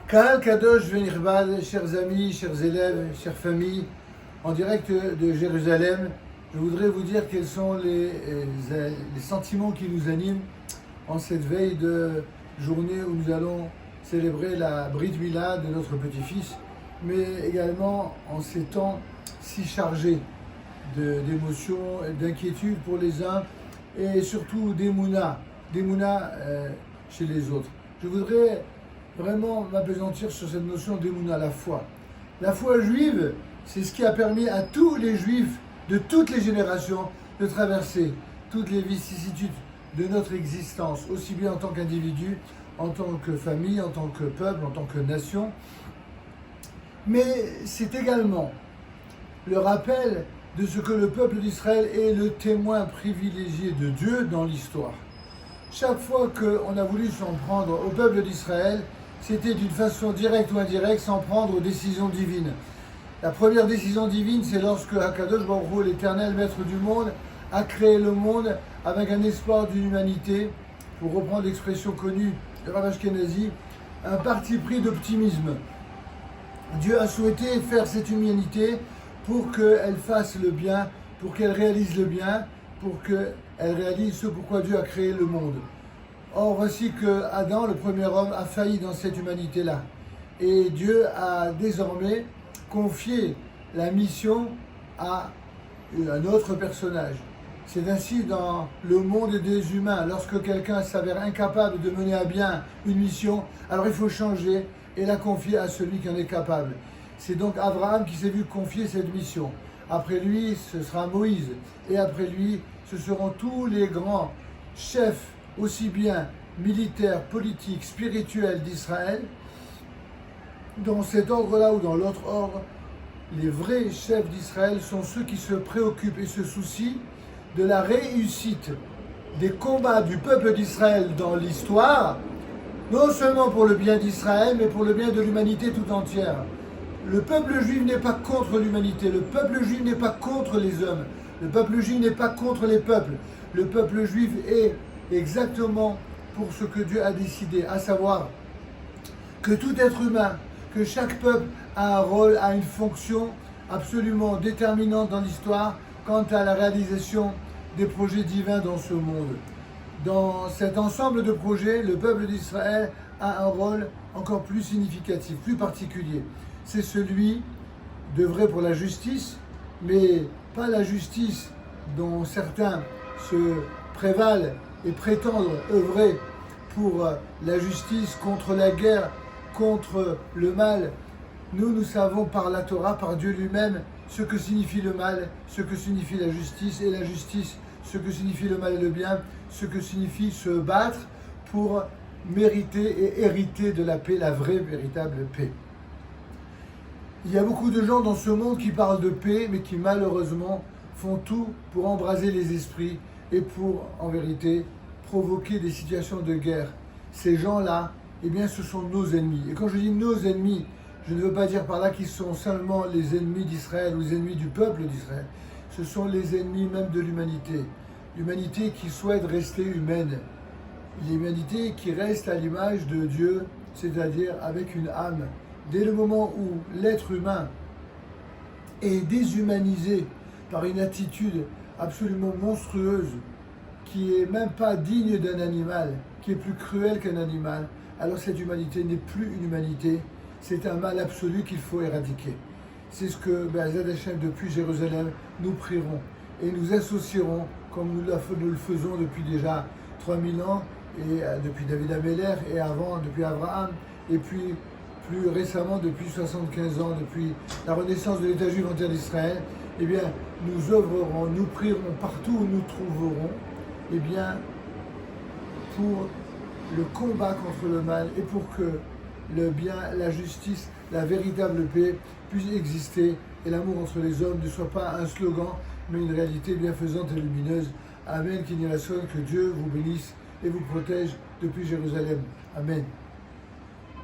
Kahal Kadosh Venirvad, chers amis, chers élèves, chères familles, en direct de Jérusalem, je voudrais vous dire quels sont les sentiments qui nous animent en cette veille de journée où nous allons célébrer la Brit Mila de notre petit-fils, mais également en ces temps si chargés d'émotions, d'inquiétudes pour les uns et surtout d'émouna chez les autres. Je voudrais vraiment m'appesantir sur cette notion d'émouna, la foi. La foi juive, c'est ce qui a permis à tous les juifs de toutes les générations de traverser toutes les vicissitudes de notre existence, aussi bien en tant qu'individu, en tant que famille, en tant que peuple, en tant que nation. Mais c'est également le rappel de ce que le peuple d'Israël est le témoin privilégié de Dieu dans l'histoire. Chaque fois qu'on a voulu s'en prendre au peuple d'Israël, c'était d'une façon directe ou indirecte, s'en prendre aux décisions divines. La première décision divine, c'est lorsque Hakadosh Baruch Hu, l'éternel maître du monde, a créé le monde avec un espoir d'une humanité, pour reprendre l'expression connue de Rav Ashkenazi, un parti pris d'optimisme. Dieu a souhaité faire cette humanité pour qu'elle fasse le bien, pour qu'elle réalise le bien, pour qu'elle réalise ce pourquoi Dieu a créé le monde. Or, voici que Adam, le premier homme, a failli dans cette humanité-là. Et Dieu a désormais confié la mission à un autre personnage. C'est ainsi dans le monde des humains. Lorsque quelqu'un s'avère incapable de mener à bien une mission, alors il faut changer et la confier à celui qui en est capable. C'est donc Abraham qui s'est vu confier cette mission. Après lui, ce sera Moïse. Et après lui, ce seront tous les grands chefs, aussi bien militaires, politiques, spirituels d'Israël. Dans cet ordre-là ou dans l'autre ordre, les vrais chefs d'Israël sont ceux qui se préoccupent et se soucient de la réussite des combats du peuple d'Israël dans l'histoire, non seulement pour le bien d'Israël, mais pour le bien de l'humanité tout entière. Le peuple juif n'est pas contre l'humanité, le peuple juif n'est pas contre les hommes, le peuple juif n'est pas contre les peuples. Le peuple juif est exactement pour ce que Dieu a décidé, à savoir que tout être humain, que chaque peuple a un rôle, a une fonction absolument déterminante dans l'histoire quant à la réalisation des projets divins dans ce monde. Dans cet ensemble de projets, le peuple d'Israël a un rôle encore plus significatif, plus particulier. C'est celui d'œuvrer pour la justice, mais pas la justice dont certains se prévalent et prétendent œuvrer pour la justice contre la guerre, contre le mal. Nous savons par la Torah, par Dieu lui-même, ce que signifie le mal, ce que signifie la justice, et la justice, ce que signifie le mal et le bien, ce que signifie se battre pour mériter et hériter de la paix, la vraie, véritable paix. Il y a beaucoup de gens dans ce monde qui parlent de paix, mais qui malheureusement font tout pour embraser les esprits et pour, en vérité, provoquer des situations de guerre. Ces gens-là, eh bien, ce sont nos ennemis. Et quand je dis nos ennemis, je ne veux pas dire par là qu'ils sont seulement les ennemis d'Israël ou les ennemis du peuple d'Israël. Ce sont les ennemis même de l'humanité. L'humanité qui souhaite rester humaine. L'humanité qui reste à l'image de Dieu, c'est-à-dire avec une âme. Dès le moment où l'être humain est déshumanisé par une attitude absolument monstrueuse, qui est même pas digne d'un animal, qui est plus cruel qu'un animal, alors cette humanité n'est plus une humanité, c'est un mal absolu qu'il faut éradiquer. C'est ce que Be'ezrat Hashem, depuis Jérusalem, nous prierons et nous associerons, comme nous le faisons depuis déjà 3000 ans, et depuis David Ameller, et avant, depuis Abraham, et puis plus récemment, depuis 75 ans, depuis la renaissance de l'État juif en terre d'Israël. Eh bien, nous œuvrerons, nous prierons partout où nous trouverons, eh bien, pour le combat contre le mal et pour que le bien, la justice, la véritable paix puisse exister et l'amour entre les hommes ne soit pas un slogan, mais une réalité bienfaisante et lumineuse. Amen, qu'il n'y ait la seule, que Dieu vous bénisse et vous protège depuis Jérusalem. Amen.